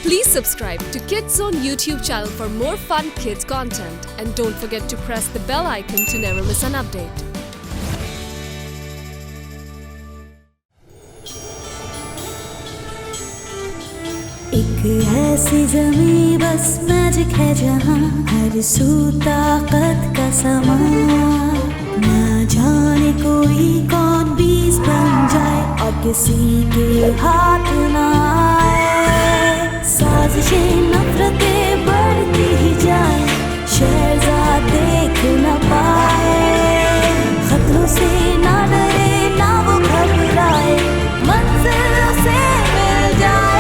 Please subscribe to Kids Zone YouTube channel for more fun kids content and don't forget to press the bell icon to never miss an update. एक ऐसी जमी बस magic है जहाँ हर सू ताकत का समा, ना जाने कोई कौन बीज बन जाए और किसी के हाथ ना आए। साजिशें नफरतें बढ़ती ही जाए, शहजाद देख न पाए। खतरों से ना डरे ना वो घबराए, मंजिल से मिल जाए।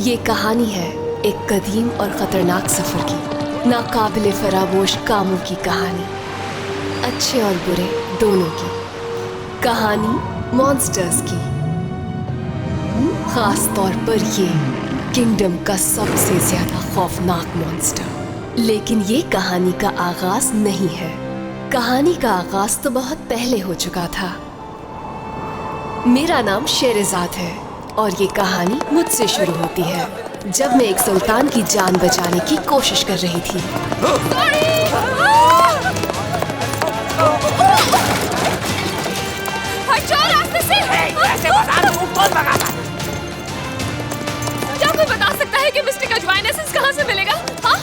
ये कहानी है एक कदीम और खतरनाक सफर की, नाकाबिले फरामोश कामों की कहानी, अच्छे और बुरे दोनों की कहानी, मॉन्स्टर्स की। खास तौर पर ये किंगडम का सबसे ज्यादा खौफनाक मॉन्स्टर। लेकिन ये कहानी का आगाज नहीं है, कहानी का आगाज तो बहुत पहले हो चुका था। मेरा नाम शेरजाद है और ये कहानी मुझसे शुरू होती है जब मैं एक सुल्तान की जान बचाने की कोशिश कर रही थी। क्या कोई बता सकता है कि मिस्टिक अजवाइन एसेंस कहाँ से मिलेगा? हाँ?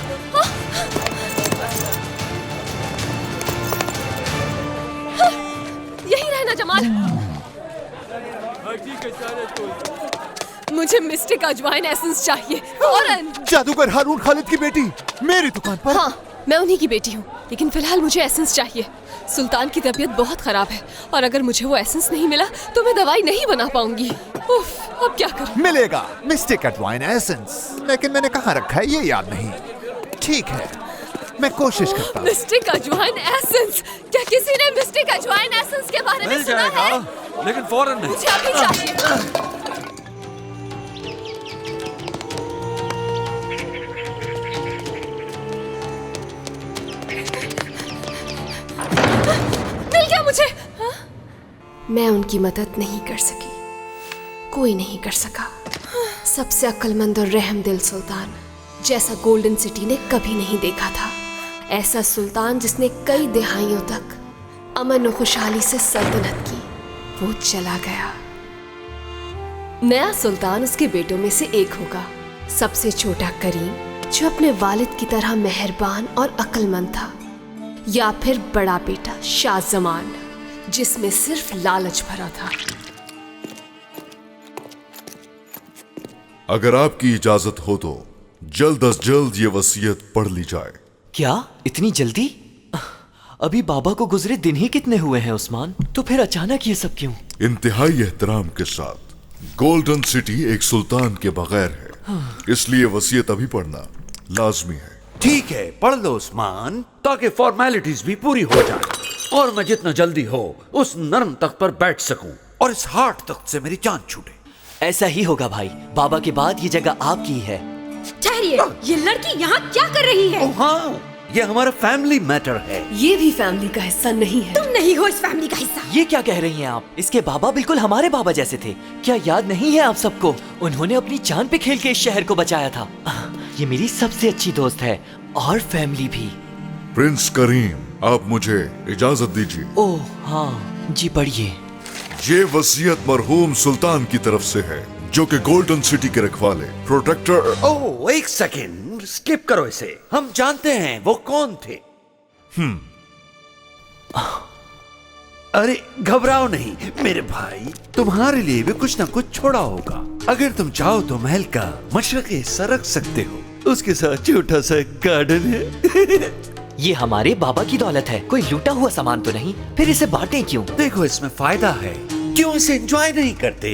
यही रहना जमाल। मुझे मिस्टिक अजवाइन एसेंस चाहिए फौरन। जादूगर हारून खालिद की बेटी मेरी दुकान पर। हाँ, मैं उन्हीं की बेटी हूँ, लेकिन फिलहाल मुझे एसेंस चाहिए। सुल्तान की तबीयत बहुत खराब है और अगर मुझे वो एसेंस नहीं मिला तो मैं दवाई नहीं बना पाऊंगी। उफ, अब क्या करूं? मिलेगा मिस्टिक अजवाइन एसेंस, लेकिन मैंने कहाँ रखा है ये याद नहीं। ठीक है, मैं कोशिश करता हूँ। मिस्टिक अजवाइन एसेंस? क्या किसी ने मिस्टिक अजवाइन एसेंस के बारे में सुना है? लेकिन फौरन नहीं। मुझे अभी चाहिए। मिल गया मुझे। हाँ? मैं उनकी मदद नहीं कर सकी, कोई नहीं कर सका। सबसे अक्लमंद और रहमदिल सुल्तान जैसा गोल्डन सिटी ने कभी नहीं देखा था। ऐसा सुल्तान जिसने कई दहाइयों तक अमन और खुशहाली से सल्तनत की, वो चला गया। नया सुल्तान उसके बेटों में से एक होगा, सबसे छोटा करीम जो अपने वालिद की तरह मेहरबान और अक्लमंद था, या फिर बड़ा बेटा शाहजमान जिसमें सिर्फ लालच भरा था। अगर आपकी इजाजत हो तो जल्द अज जल्द ये वसीयत पढ़ ली जाए। क्या इतनी जल्दी? अभी बाबा को गुजरे दिन ही कितने हुए हैं उस्मान, तो फिर अचानक ये सब क्यों? इंतहाई एहतराम के साथ, गोल्डन सिटी एक सुल्तान के बगैर है, इसलिए वसीयत अभी पढ़ना लाजमी है। ठीक है, पढ़ लो उस्मान, ताकि फॉर्मेलिटीज भी पूरी हो जाए और मैं जितना जल्दी हो उस नर्म तख्त पर बैठ सकूं और इस हार्ड तख्त से मेरी जान छूटे। ऐसा ही होगा भाई, बाबा के बाद ये जगह आपकी ही है। ठहरिए, ये लड़की यहाँ क्या कर रही है? ओह हाँ, ये हमारा फैमिली मैटर है। ये भी फैमिली का हिस्सा नहीं है। तुम नहीं हो इस फैमिली का हिस्सा। ये क्या कह रही हैं आप? इसके बाबा बिल्कुल हमारे बाबा जैसे थे। क्या याद नहीं है आप सबको? उन्होंने अपनी जान पे खेल के इस शहर को बचाया था। ये मेरी सबसे अच्छी दोस्त है और फैमिली भी। प्रिंस करीम, आप मुझे इजाजत दीजिए। ओह हाँ जी, पढ़िए। ये वसीयत मरहूम सुल्तान की तरफ से है, जो कि गोल्डन सिटी के रखवाले प्रोटेक्टर। ओह, एक सेकेंड, स्किप करो इसे। हम जानते हैं वो कौन थे। अरे घबराओ नहीं मेरे भाई, तुम्हारे लिए भी कुछ ना कुछ छोड़ा होगा। अगर तुम चाहो तो महल का मशरक़ी हिस्सा रख सकते हो, उसके साथ छोटा सा गार्डन है। ये हमारे बाबा की दौलत है, कोई लूटा हुआ सामान तो नहीं। फिर इसे बांटें क्यों? देखो, इसमें फायदा है। क्यों इसे एंजॉय नहीं करते?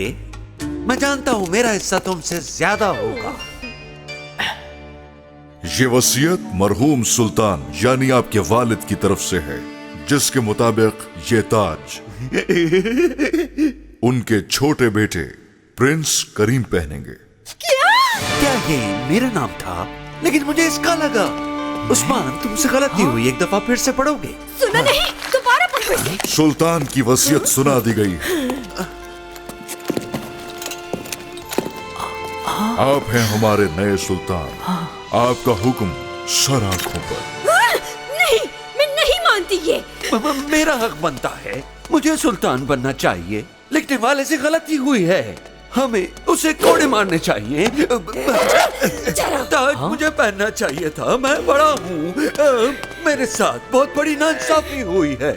मैं जानता हूँ मेरा हिस्सा तुमसे ज्यादा होगा। ये वसीयत मरहूम सुल्तान यानी आपके वालिद की तरफ से है। जिसके मुताबिक ये ताज उनके छोटे बेटे प्रिंस करीम पहनेंगे। क्या ये मेरा नाम था? लेकिन मुझे इसका लगा। उस्मान, तुमसे गलती हुई, एक दफा फिर से पढ़ोगे? सुना नहीं, दोबारा पढ़ो इसे। सुल्तान की वसीयत सुना दी गई है। आप हैं हमारे नए सुल्तान, आपका हुक्म सर आंखों पर। नहीं, मैं नहीं मानती ये। मेरा हक बनता है, मुझे सुल्तान बनना चाहिए। लिखने वाले से गलती हुई है, हमें उसे कोड़े मारने चाहिए। ताज मुझे पहनना चाहिए था, मैं बड़ा हूँ। मेरे साथ बहुत बड़ी नाइंसाफी हुई है।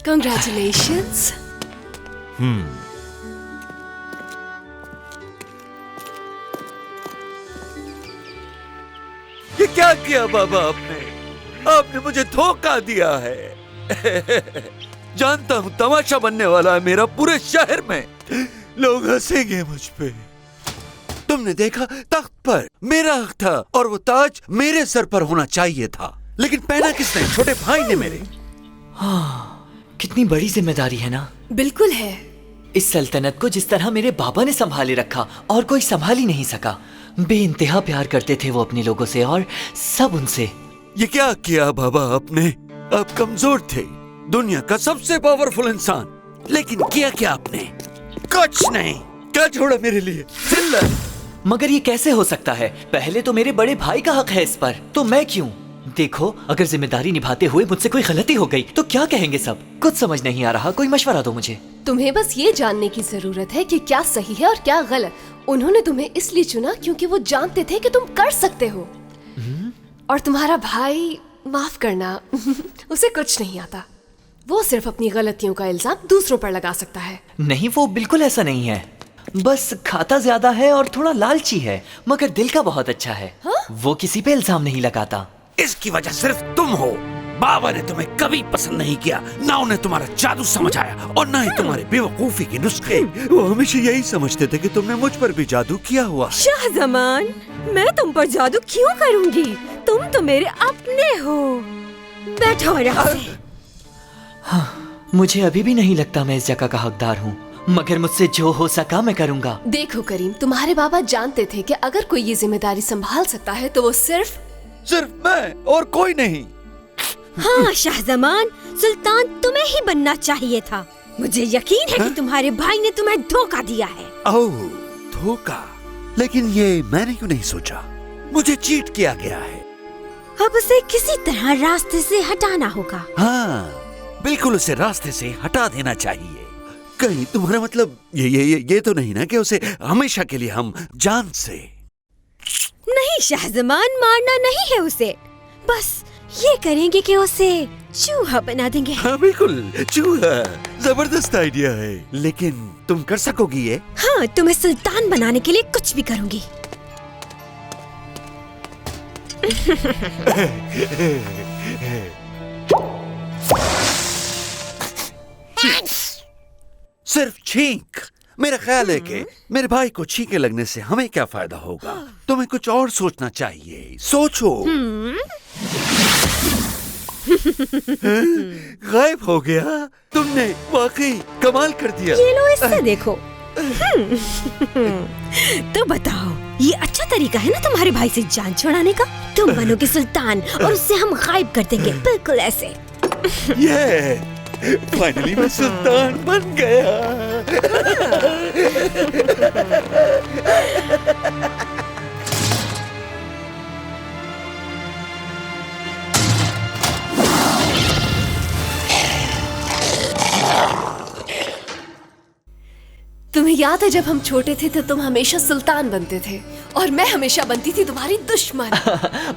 कंग्रेचुलेशंस। ये क्या किया बाबा आपने? आपने मुझे धोखा दिया है। जानता हूँ तमाशा बनने वाला है मेरा पूरे शहर में। लोग हंसेंगे मुझ पे। तुमने देखा, तख्त पर मेरा हक था और वो ताज मेरे सर पर होना चाहिए था, लेकिन पहना किसने? छोटे भाई ने मेरे। कितनी बड़ी जिम्मेदारी है ना। बिल्कुल है। इस सल्तनत को जिस तरह मेरे बाबा ने संभाले रखा और कोई संभाल ही नहीं सका। बेइंतहा प्यार करते थे वो अपने लोगों से और सब उनसे। ये क्या किया बाबा आपने? आप कमजोर थे, दुनिया का सबसे पावरफुल इंसान, लेकिन किया क्या आपने? कुछ नहीं। क्या छोड़ा मेरे लिए? जिल्लत। मगर ये कैसे हो सकता है? पहले तो मेरे बड़े भाई का हक है इस पर, तो मैं क्यों? देखो, अगर जिम्मेदारी निभाते हुए मुझसे कोई गलती हो गई तो क्या कहेंगे सब? कुछ समझ नहीं आ रहा, कोई मशवरा दो मुझे। तुम्हें बस ये जानने की जरूरत है कि क्या सही है और क्या गलत। उन्होंने तुम्हें इसलिए चुना क्योंकि वो जानते थे कि तुम कर सकते हो। और तुम्हारा भाई, माफ करना, उसे कुछ नहीं आता। वो सिर्फ अपनी गलतियों का इल्जाम दूसरों पर लगा सकता है। नहीं, वो बिल्कुल ऐसा नहीं है। बस खाता ज्यादा है और थोड़ा लालची है, मगर दिल का बहुत अच्छा है। वो किसी पे इल्जाम नहीं लगाता। इसकी वजह सिर्फ तुम हो। बाबा ने तुम्हें कभी पसंद नहीं किया, ना उन्हें तुम्हारा जादू समझ आया और ना ही तुम्हारे बेवकूफी के नुस्खे। वो हमेशा यही समझते थे कि तुमने मुझ पर भी जादू किया हुआ। शाहजमान, मैं तुम पर जादू क्यों करूंगी? तुम तो मेरे अपने हो। बैठो आराम से। मुझे अभी भी नहीं लगता मैं इस जगह का हकदार हूँ, मगर मुझसे जो हो सका मैं करूँगा। देखो करीम, तुम्हारे बाबा जानते थे कि अगर कोई ये जिम्मेदारी संभाल सकता है तो वो सिर्फ मैं और कोई नहीं। हाँ शाहजमान, सुल्तान तुम्हें ही बनना चाहिए था। मुझे यकीन है कि तुम्हारे भाई ने तुम्हें धोखा दिया है। ओह, धोखा? लेकिन ये मैंने क्यों नहीं सोचा? मुझे चीट किया गया है। अब उसे किसी तरह रास्ते से हटाना होगा। हाँ, बिल्कुल उसे रास्ते से हटा देना चाहिए। कहीं तुम्हारा मतलब ये तो नहीं ना कि उसे हमेशा के लिए हम जान से? नहीं शाहजमान, मारना नहीं है उसे। बस ये करेंगे कि उसे चूहा बना देंगे। हाँ बिल्कुल, चूहा। जबरदस्त आइडिया है, लेकिन तुम कर सकोगी ये? हाँ, तुम्हें सुल्तान बनाने के लिए कुछ भी करूंगी। सिर्फ छींक। मेरा ख्याल है कि मेरे भाई को छींके लगने से हमें क्या फायदा होगा? तुम्हें कुछ और सोचना चाहिए। सोचो। गायब हो गया। तुमने वाकई कमाल कर दिया। ये लो, इससे देखो। तो बताओ, ये अच्छा तरीका है ना तुम्हारे भाई से जान छुड़ाने का? तुम बनोगे सुल्तान और उससे हम गायब कर देंगे, बिल्कुल ऐसे। ये फाइनली मैं सुल्तान बन गया। तुम्हें याद है जब हम छोटे थे तो तुम हमेशा सुल्तान बनते थे और मैं हमेशा बनती थी तुम्हारी दुश्मन।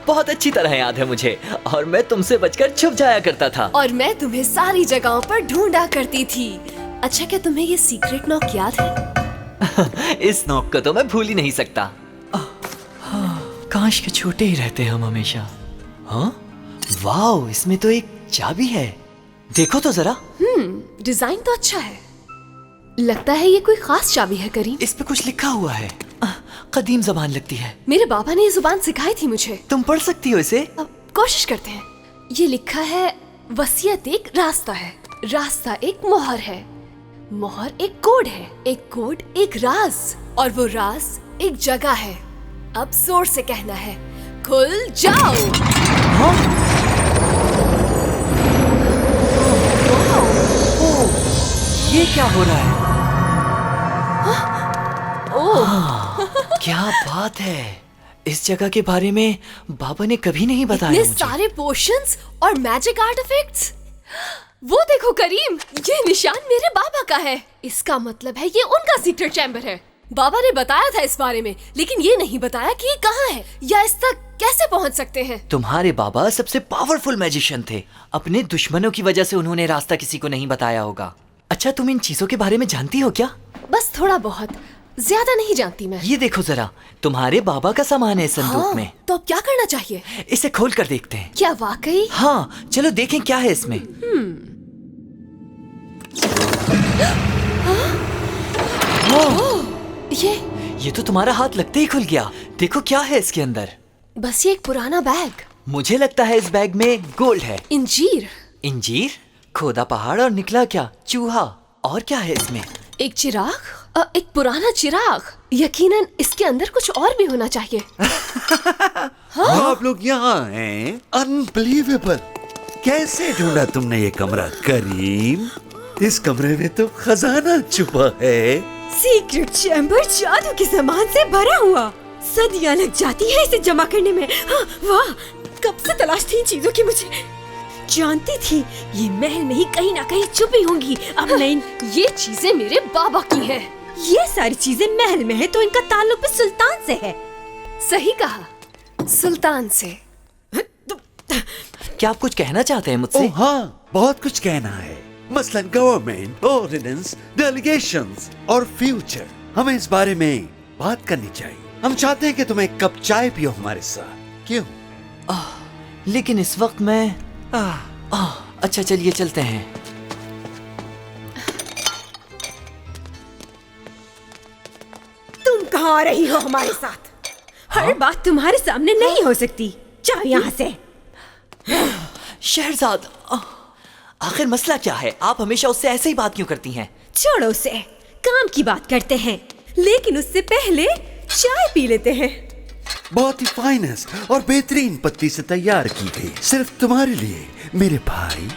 बहुत अच्छी तरह याद है मुझे। और मैं तुमसे बचकर छुप जाया करता था। और मैं तुम्हें सारी जगहों पर ढूंढा करती थी। अच्छा, क्या तुम्हें ये सीक्रेट नॉक याद है? इस नॉक को तो मैं भूल ही नहीं सकता। काश के छोटे ही रहते हम हमेशा। हाँ, वाओ, इसमें तो एक चाबी है। देखो तो जरा। डिजाइन तो अच्छा है। लगता है ये कोई खास चाबी है करीम। इस पे कुछ लिखा हुआ है। कदीम जबान लगती है। मेरे बाबा ने ये जुबान सिखाई थी मुझे। तुम पढ़ सकती हो इसे? अब कोशिश करते हैं। ये लिखा है, वसीयत एक रास्ता है, रास्ता एक मोहर है, मोहर एक कोड है, एक कोड एक राज, और वो राज एक जगह है। अब जोर से कहना है, खुल जाओ। ये क्या हो रहा है? क्या बात है। इस जगह के बारे में बाबा ने कभी नहीं बताया इतने मुझे। सारे पोशंस और मैजिक आर्टिफैक्ट्स। वो देखो करीम, ये निशान मेरे बाबा का है। इसका मतलब है ये उनका सीक्रेट चैम्बर है। बाबा ने बताया था इस बारे में, लेकिन ये नहीं बताया कि ये कहाँ है या इस तक कैसे पहुँच सकते हैं। तुम्हारे बाबा सबसे पावरफुल मैजिशियन थे। अपने दुश्मनों की वजह से उन्होंने रास्ता किसी को नहीं बताया होगा। अच्छा, तुम इन चीजों के बारे में जानती हो क्या? बस थोड़ा बहुत, ज्यादा नहीं जानती मैं। ये देखो जरा, तुम्हारे बाबा का सामान है इस संदूक हाँ, में। तो अब क्या करना चाहिए? इसे खोल कर देखते हैं। क्या वाकई? हाँ, चलो देखें क्या है इसमें। ये तो तुम्हारा हाथ लगते ही खुल गया। देखो क्या है इसके अंदर। बस ये एक पुराना बैग। मुझे लगता है इस बैग में गोल्ड है। इंजीर। इंजीर? खोदा पहाड़ और निकला क्या? चूहा। और क्या है इसमें? एक चिराग, एक पुराना चिराग। यकीनन इसके अंदर कुछ और भी होना चाहिए। आप लोग यहाँ हैं? अनबिलीवेबल। कैसे ढूंढा तुमने ये कमरा करीम? इस कमरे में तो खजाना छुपा है। सीक्रेट चैम्बर जादू के सामान से भरा हुआ। सदियां लग जाती है इसे जमा करने में। हाँ, वाह, कब से तलाश थी इन चीजों की मुझे। जानती थी ये महल में ही कहीं ना कहीं छुपी होंगी। अब नहीं, ये चीजें मेरे बाबा की हैं। ये सारी चीजें महल में है तो इनका ताल्लुक भी सुल्तान से है। सही कहा, सुल्तान से। क्या आप कुछ कहना चाहते हैं मुझसे? ओह हाँ, बहुत कुछ कहना है। मसलन गवर्नमेंट, ऑर्डिनेंस, डेलीगेशंस और फ्यूचर। हमें इस बारे में बात करनी चाहिए। हम चाहते हैं कि तुम एक कप चाय पियो हमारे साथ। क्यों? लेकिन इस वक्त मैं अच्छा, चलिए चलते हैं। तुम कहाँ आ रही हो हमारे साथ? हर बात तुम्हारे सामने नहीं हो सकती। जाओ यहाँ से। शहरजाद, आखिर मसला क्या है? आप हमेशा उससे ऐसे ही बात क्यों करती हैं? छोड़ो उसे, काम की बात करते हैं। लेकिन उससे पहले चाय पी लेते हैं। बहुत ही फाइनेस्ट और बेहतरीन पत्ती से तैयार की गई, सिर्फ तुम्हारे लिए मेरे भाई।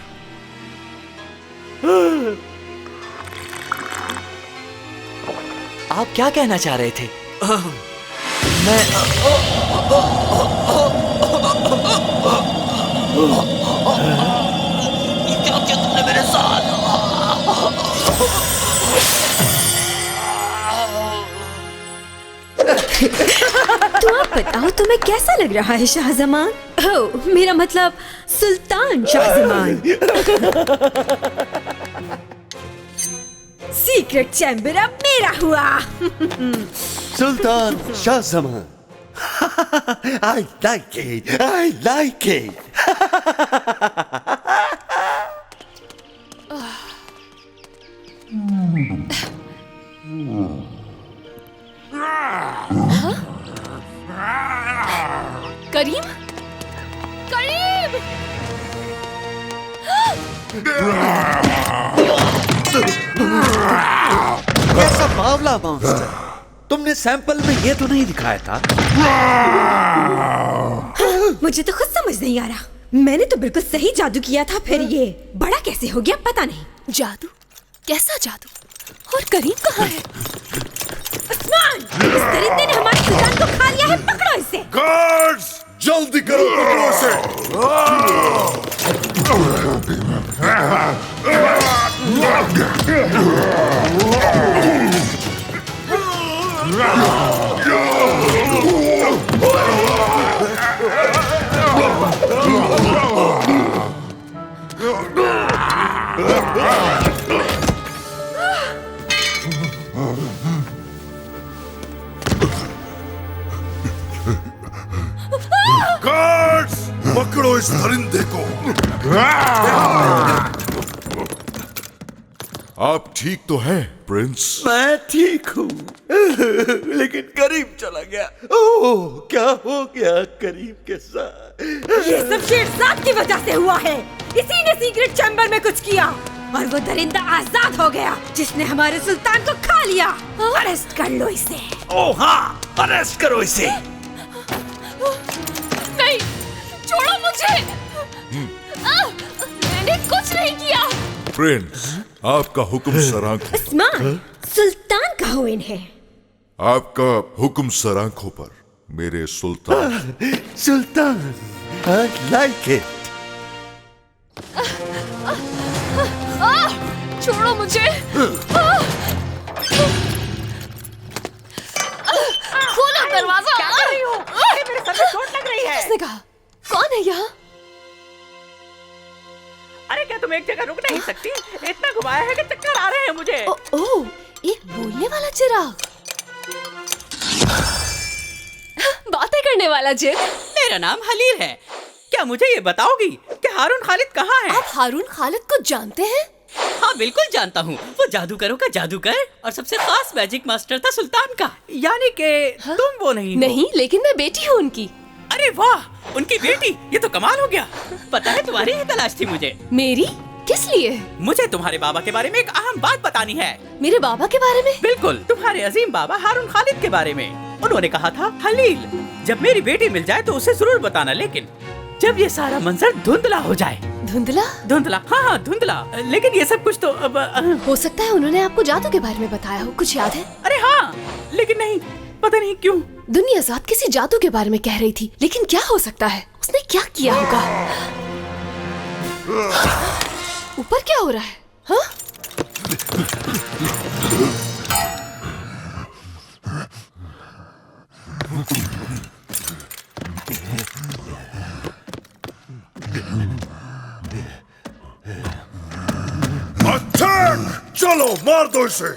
आप क्या कहना चाह रहे थे? क्या किया तुमने मेरे साथ? तो आप बताओ तुम्हें कैसा लग रहा है शाहजमान? ओह, मेरा मतलब सुल्तान शाहजमान। सीक्रेट चैम्बर अब मेरा हुआ। सुल्तान Shahzaman. I like it. I like it. करीम, करीम! कैसा बावला मॉन्स्टर। तुमने सैंपल में ये तो नहीं दिखाया था। मुझे तो खुद समझ नहीं आ रहा। मैंने तो बिल्कुल सही जादू किया था, फिर ये बड़ा कैसे हो गया पता नहीं। जादू? कैसा जादू? और करीम कहाँ है? उस्मान, इस दरिंदे ने हमारे सुल्तान को खा लिया है। पकड़ो इसे। गार्ड्स, जल्दी करो, पकड़ो इसे। गार्ड्स, पकड़ो इस दरिंदे को। आप ठीक तो हैं प्रिंस? मैं ठीक हूँ लेकिन करीम चला गया। ओह, क्या हो गया करीम के साथ? ये सब शेरजाद की वजह से हुआ है। इसी ने सीक्रेट चैम्बर में कुछ किया और वो दरिंदा आजाद हो गया जिसने हमारे सुल्तान को खा लिया। अरेस्ट कर लो इसे। ओह हाँ, अरेस्ट करो इसे। नहीं, छोड़ो मुझे। मैंने कुछ नहीं किया। प्रिंस, आपका हुक्म सर आंखों। उस्मान, सुल्तान का हुइन है। आपका हुक्म सर आंखों पर मेरे सुल्तान। सुल्तान, I like it. छोड़ो मुझे। खोलो दरवाजा। क्या कर रही हो? अरे मेरे सर में चोट लग रही है। किसने कहा? कौन है यहाँ? अरे क्या तुम एक जगह रुक नहीं सकती? इतना घुमाया है कि चक्कर आ रहे हैं मुझे। ओह, एक बोलने वाला चिराग। बातें करने वाला जिन। मेरा नाम हलील है। क्या मुझे ये बताओगी कि हारून खालिद कहाँ है? आप हारून खालिद को जानते हैं? हाँ बिल्कुल जानता हूँ। वो जादूगरों का जादूगर और सबसे खास मैजिक मास्टर था सुल्तान का। यानी कि तुम वो नहीं हो। नहीं, लेकिन मैं बेटी हूँ उनकी। अरे वाह, उनकी बेटी, ये तो कमाल हो गया। पता है तुम्हारी ही तलाश थी मुझे। मेरी? किस लिए? मुझे तुम्हारे बाबा के बारे में एक अहम बात बतानी है। मेरे बाबा के बारे में? बिल्कुल, तुम्हारे अजीम बाबा हारून खालिद के बारे में। उन्होंने कहा था, हलील, जब मेरी बेटी मिल जाए तो उसे जरूर बताना, लेकिन जब ये सारा मंजर धुंधला हो जाए। धुंधला? धुंधला, हाँ धुंधला। लेकिन ये सब कुछ तो अब हो सकता है उन्होंने आपको जादू के बारे में बताया हो। कुछ याद है? अरे हाँ, लेकिन नहीं, पता नहीं क्यों। दुनिया ज़ात किसी जादू के बारे में कह रही थी, लेकिन क्या हो सकता है? उसने क्या किया होगा? ऊपर क्या हो रहा है? हाँ? अटैक! चलो मार दो इसे।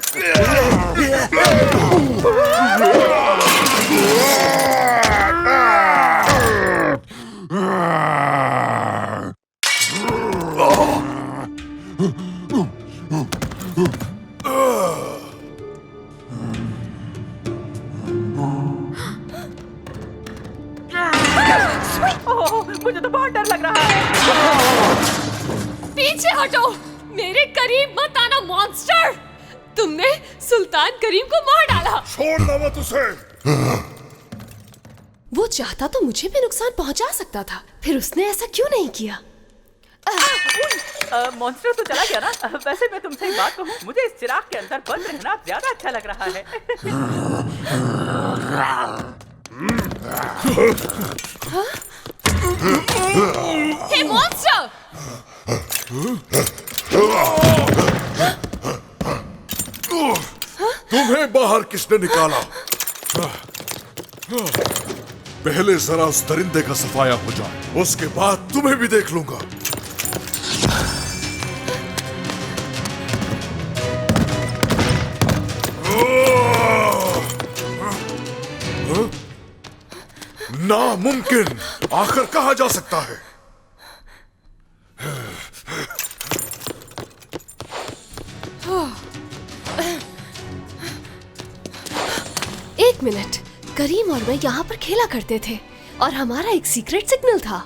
ओह, मुझे तो बहुत डर लग रहा है। पीछे हटो, मेरे करीब मत आना मॉन्स्टर। तुमने सुल्तान करीम को मार डाला। छोड़ना मत उसे। वो चाहता तो मुझे भी नुकसान पहुंचा सकता था, फिर उसने ऐसा क्यों नहीं किया? मॉन्स्टर तो चला गया ना। वैसे मैं तुमसे एक बात कहूँ, मुझे इस चिराग के अंदर बंद रहना ज्यादा अच्छा लग रहा है। हे मॉन्स्टर! तुम्हें बाहर किसने निकाला? पहले जरा उस दरिंदे का सफाया हो जाए, उसके बाद तुम्हें भी देख लूंगा। नामुमकिन, आखिर कहा जा सकता है? एक मिनट, करीम और मैं यहाँ पर खेला करते थे और हमारा एक सीक्रेट सिग्नल था।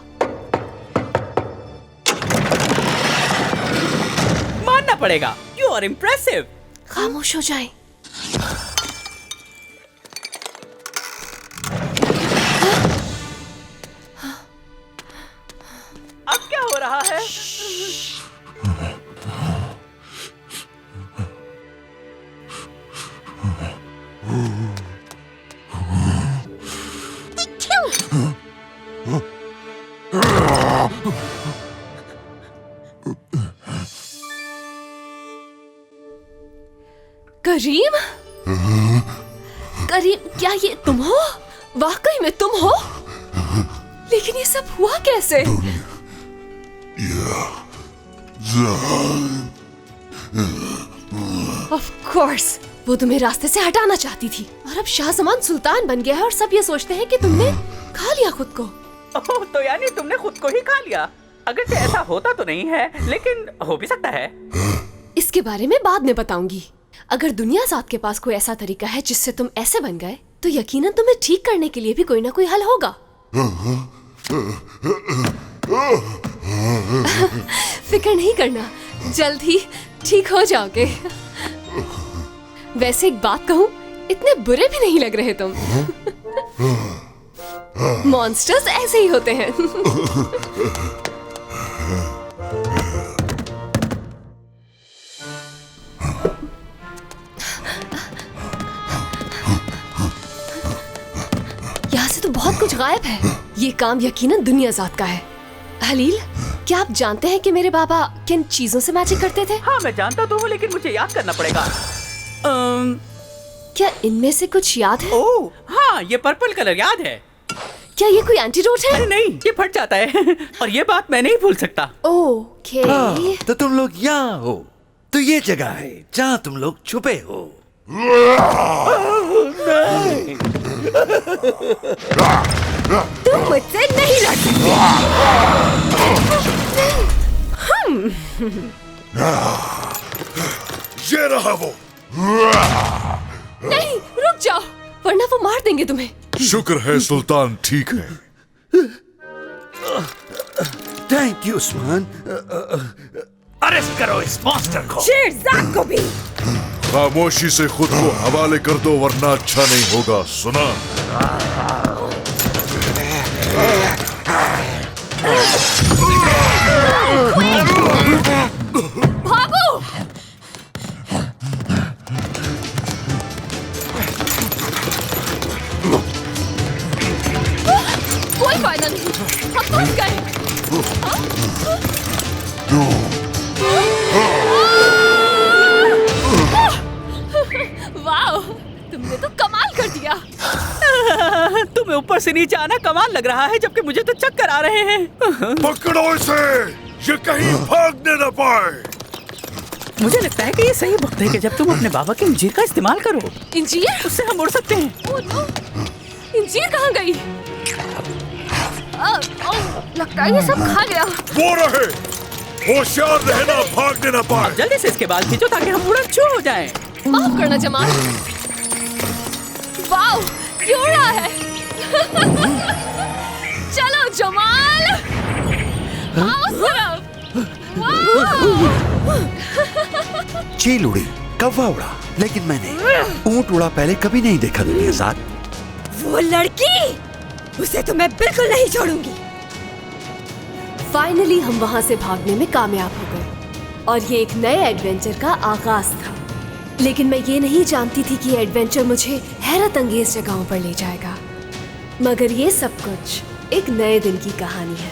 मानना पड़ेगा, यू आर इम्प्रेसिव। खामोश हो जाएं। अब क्या हो रहा है? करीम? करीम, क्या ये तुम हो? वाकई में तुम हो? लेकिन ये सब हुआ कैसे? Of course, वो तुम्हें रास्ते से हटाना चाहती थी और अब शाहजमान सुल्तान बन गया है और सब ये सोचते हैं कि तुमने खा लिया खुद को। ओह, तो यानी तुमने खुद को ही खा लिया। अगर ऐसा होता तो नहीं है, लेकिन हो भी सकता है। इस इसके बारे में बाद में बताऊंगी। अगर दुनिया साथ के पास कोई ऐसा तरीका है जिससे तुम ऐसे बन गए, तो यकीनन तुम्हें ठीक करने के लिए भी कोई ना कोई हल होगा। फिक्र नहीं करना, जल्द ही ठीक हो जाओगे। वैसे एक बात कहूं, इतने बुरे भी नहीं लग रहे तुम। मॉन्स्टर्स ऐसे ही होते हैं। यहाँ से तो बहुत कुछ गायब है। ये काम यकीनन दुनिया ज़ात का है। हलील, क्या आप जानते हैं कि मेरे बाबा किन चीजों से मैजिक करते थे? हाँ, मैं जानता तो हूँ, लेकिन मुझे याद करना पड़ेगा। क्या इनमें से कुछ याद है? ओह हाँ, ये पर्पल कलर याद है। क्या ये कोई एंटीडोट है? अरे नहीं, ये फट जाता है। और ये बात मैं नहीं भूल सकता। ओके। तो तुम लोग यहाँ हो, तो ये जगह है जहाँ तुम लोग छुपे हो। तुम मुझसे नहीं लड़ सकते। ये रहा वो। नहीं, रुक जाओ, वरना वो मार देंगे तुम्हें। शुक्र है सुल्तान ठीक है। Thank you Usman. अरेस्ट करो इस मॉन्स्टर को। शेरजाद को भी। खामोशी से खुद को हवाले कर दो, वरना अच्छा नहीं होगा। सुना? भागो! कोई फायदा नहीं, हम फंस गए। वाह, तुमने तो कमाल कर दिया। तुम्हें ऊपर से नीचे आना कमाल लग रहा है, जबकि मुझे तो चक्कर आ रहे हैं। पकड़ो इसे, ये कहीं भागने न पाए। मुझे लगता है कि ये सही वक्त है कि जब तुम अपने बाबा के इंजीर का इस्तेमाल करो। इंजीर? उससे हम उड़ सकते हैं। ओह नो, इंजीर कहाँ गई? लगता है ये सब खा गया। वो रहे, होशियार रहना, भागने न पाए। जल्दी से इसके बाल खींचो ताकि हम उड़न छू हो जाएं। माफ करना जमाल। वाओ, ये उड़ रहा है। चलो जमाल, आओ तरफ। वाओ। चील उड़ी, कौवा उड़ा, लेकिन मैंने ऊंट उड़ा पहले कभी नहीं देखा दुनिया साथ। वो लड़की, उसे तो मैं बिल्कुल नहीं छोड़ूंगी। फाइनली हम वहां से भागने में कामयाब हो गए और ये एक नए एडवेंचर का आगाज था। लेकिन मैं ये नहीं जानती थी कि ये एडवेंचर मुझे हैरत अंगेज जगहों पर ले जाएगा। मगर ये सब कुछ एक नए दिन की कहानी है।